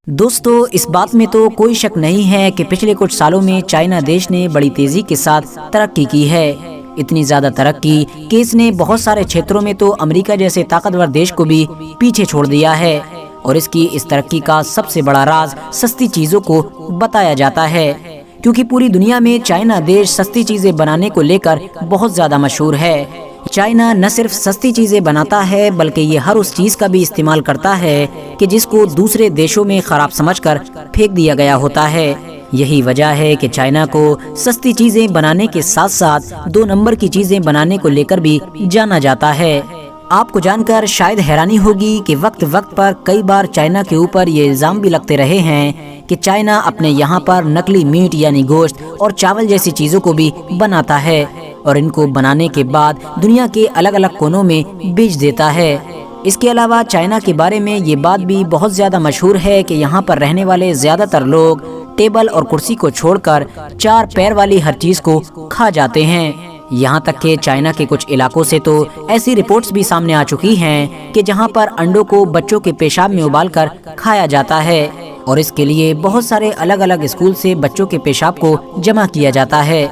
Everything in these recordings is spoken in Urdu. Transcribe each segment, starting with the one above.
دوستو اس بات میں تو کوئی شک نہیں ہے کہ پچھلے کچھ سالوں میں چائنا دیش نے بڑی تیزی کے ساتھ ترقی کی ہے۔ اتنی زیادہ ترقی کہ اس نے بہت سارے چھیتروں میں تو امریکہ جیسے طاقتور دیش کو بھی پیچھے چھوڑ دیا ہے، اور اس کی اس ترقی کا سب سے بڑا راز سستی چیزوں کو بتایا جاتا ہے، کیونکہ پوری دنیا میں چائنا دیش سستی چیزیں بنانے کو لے کر بہت زیادہ مشہور ہے۔ چائنا نہ صرف سستی چیزیں بناتا ہے بلکہ یہ ہر اس چیز کا بھی استعمال کرتا ہے کہ جس کو دوسرے دیشوں میں خراب سمجھ کر پھینک دیا گیا ہوتا ہے۔ یہی وجہ ہے کہ چائنا کو سستی چیزیں بنانے کے ساتھ ساتھ 2 نمبر کی چیزیں بنانے کو لے کر بھی جانا جاتا ہے۔ آپ کو جان کر شاید حیرانی ہوگی کہ وقت وقت پر کئی بار چائنا کے اوپر یہ الزام بھی لگتے رہے ہیں کہ چائنا اپنے یہاں پر نقلی میٹ یعنی گوشت اور چاول جیسی چیزوں کو بھی بناتا ہے، اور ان کو بنانے کے بعد دنیا کے الگ الگ کونوں میں بیچ دیتا ہے۔ اس کے علاوہ چائنا کے بارے میں یہ بات بھی بہت زیادہ مشہور ہے کہ یہاں پر رہنے والے زیادہ تر لوگ ٹیبل اور کرسی کو چھوڑ کر 4 پیر والی ہر چیز کو کھا جاتے ہیں۔ یہاں تک کہ چائنا کے کچھ علاقوں سے تو ایسی رپورٹس بھی سامنے آ چکی ہیں کہ جہاں پر انڈوں کو بچوں کے پیشاب میں ابال کر کھایا جاتا ہے، اور اس کے لیے بہت سارے الگ الگ اسکول سے بچوں کے پیشاب کو جمع کیا جاتا ہے۔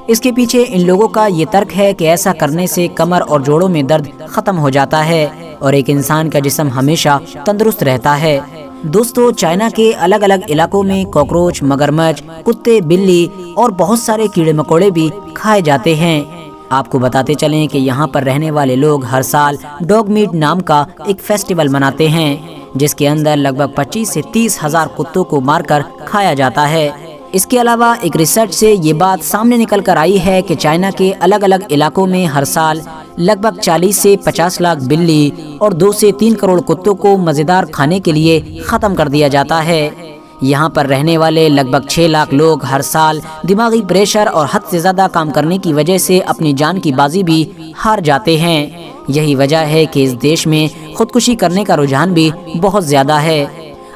اس کے پیچھے ان لوگوں کا یہ ترک ہے کہ ایسا کرنے سے کمر اور جوڑوں میں درد ختم ہو جاتا ہے اور ایک انسان کا جسم ہمیشہ تندرست رہتا ہے۔ دوستو چائنا کے الگ الگ علاقوں میں کاکروچ، مگرمچھ، کتے، بلی اور بہت سارے کیڑے مکوڑے بھی کھائے جاتے ہیں۔ آپ کو بتاتے چلیں کہ یہاں پر رہنے والے لوگ ہر سال ڈاگ میٹ نام کا ایک فیسٹیول مناتے ہیں، جس کے اندر لگ بھگ 25 سے 30 ہزار کتوں کو مار کر کھایا جاتا ہے۔ اس کے علاوہ ایک ریسرچ سے یہ بات سامنے نکل کر آئی ہے کہ چائنا کے الگ الگ علاقوں میں ہر سال لگ بھگ 40 سے 50 لاکھ بلی اور 2 سے 3 کروڑ کتوں کو مزیدار کھانے کے لیے ختم کر دیا جاتا ہے۔ یہاں پر رہنے والے لگ بھگ 6 لاکھ لوگ ہر سال دماغی پریشر اور حد سے زیادہ کام کرنے کی وجہ سے اپنی جان کی بازی بھی ہار جاتے ہیں۔ یہی وجہ ہے کہ اس دیش میں خودکشی کرنے کا رجحان بھی بہت زیادہ ہے۔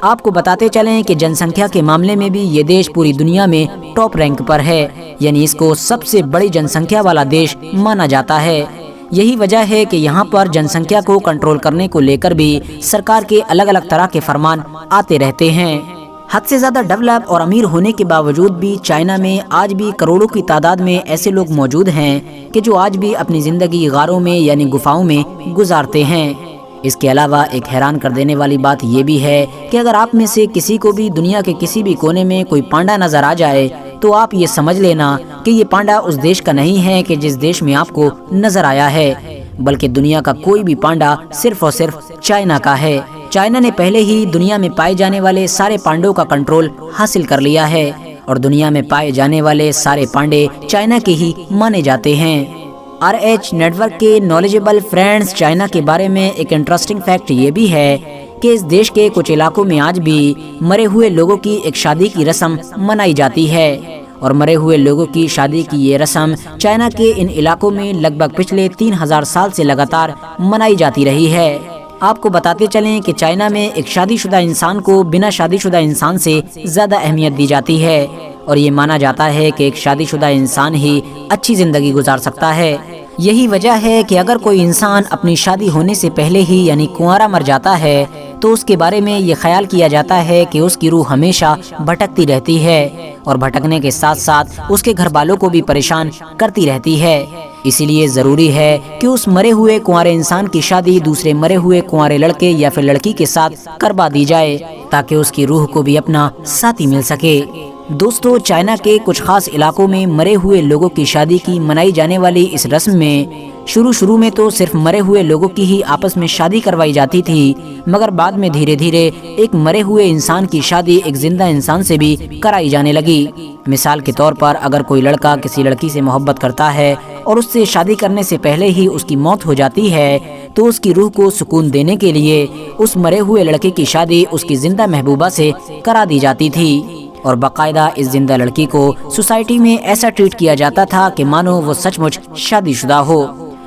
آپ کو بتاتے چلیں کہ جن سنکھیا کے معاملے میں بھی یہ دیش پوری دنیا میں ٹاپ رینک پر ہے، یعنی اس کو سب سے بڑی جن سنکھیا والا دیش مانا جاتا ہے۔ یہی وجہ ہے کہ یہاں پر جن سنکھیا کو کنٹرول کرنے کو لے کر بھی سرکار کے الگ الگ طرح کے فرمان آتے رہتے ہیں۔ حد سے زیادہ ڈیولپ اور امیر ہونے کے باوجود بھی چائنا میں آج بھی کروڑوں کی تعداد میں ایسے لوگ موجود ہیں کہ جو آج بھی اپنی زندگی غاروں میں یعنی گفاؤں میں گزارتے ہیں۔ اس کے علاوہ ایک حیران کر دینے والی بات یہ بھی ہے کہ اگر آپ میں سے کسی کو بھی دنیا کے کسی بھی کونے میں کوئی پانڈا نظر آ جائے تو آپ یہ سمجھ لینا کہ یہ پانڈا اس دیش کا نہیں ہے کہ جس دیش میں آپ کو نظر آیا ہے، بلکہ دنیا کا کوئی بھی پانڈا صرف اور صرف چائنا کا ہے۔ چائنا نے پہلے ہی دنیا میں پائے جانے والے سارے پانڈوں کا کنٹرول حاصل کر لیا ہے، اور دنیا میں پائے جانے والے سارے پانڈے چائنا کے ہی مانے جاتے ہیں۔ RH نیٹ ورک کے نالجبل فرینڈز چائنا کے بارے میں ایک انٹرسٹنگ فیکٹ یہ بھی ہے کہ اس دیش کے کچھ علاقوں میں آج بھی مرے ہوئے لوگوں کی ایک شادی کی رسم منائی جاتی ہے، اور مرے ہوئے لوگوں کی شادی کی یہ رسم چائنا کے ان علاقوں میں لگ بھگ پچھلے 3000 سال سے لگاتار منائی جاتی رہی ہے۔ آپ کو بتاتے چلیں کہ چائنا میں ایک شادی شدہ انسان کو بنا شادی شدہ انسان سے زیادہ اہمیت دی جاتی ہے، اور یہ مانا جاتا ہے کہ ایک شادی شدہ انسان ہی اچھی زندگی گزار سکتا ہے۔ یہی وجہ ہے کہ اگر کوئی انسان اپنی شادی ہونے سے پہلے ہی یعنی کنوارا مر جاتا ہے تو اس کے بارے میں یہ خیال کیا جاتا ہے کہ اس کی روح ہمیشہ بھٹکتی رہتی ہے، اور بھٹکنے کے ساتھ ساتھ اس کے گھر والوں کو بھی پریشان کرتی رہتی ہے۔ اسی لیے ضروری ہے کہ اس مرے ہوئے کنوارے انسان کی شادی دوسرے مرے ہوئے کنوارے لڑکے یا پھر لڑکی کے ساتھ کروا دی جائے تاکہ اس کی روح کو بھی اپنا ساتھی مل سکے۔ دوستو چائنا کے کچھ خاص علاقوں میں مرے ہوئے لوگوں کی شادی کی منائی جانے والی اس رسم میں شروع میں تو صرف مرے ہوئے لوگوں کی ہی آپس میں شادی کروائی جاتی تھی، مگر بعد میں دھیرے دھیرے ایک مرے ہوئے انسان کی شادی ایک زندہ انسان سے بھی کرائی جانے لگی۔ مثال کے طور پر اگر کوئی لڑکا کسی لڑکی سے محبت کرتا ہے اور اس سے شادی کرنے سے پہلے ہی اس کی موت ہو جاتی ہے تو اس کی روح کو سکون دینے کے لیے اس مرے ہوئے لڑکے کی شادی اس کی زندہ محبوبہ سے کرا دی جاتی تھی، اور باقاعدہ اس زندہ لڑکی کو سوسائٹی میں ایسا ٹریٹ کیا جاتا تھا کہ مانو وہ سچ مچ شادی شدہ ہو۔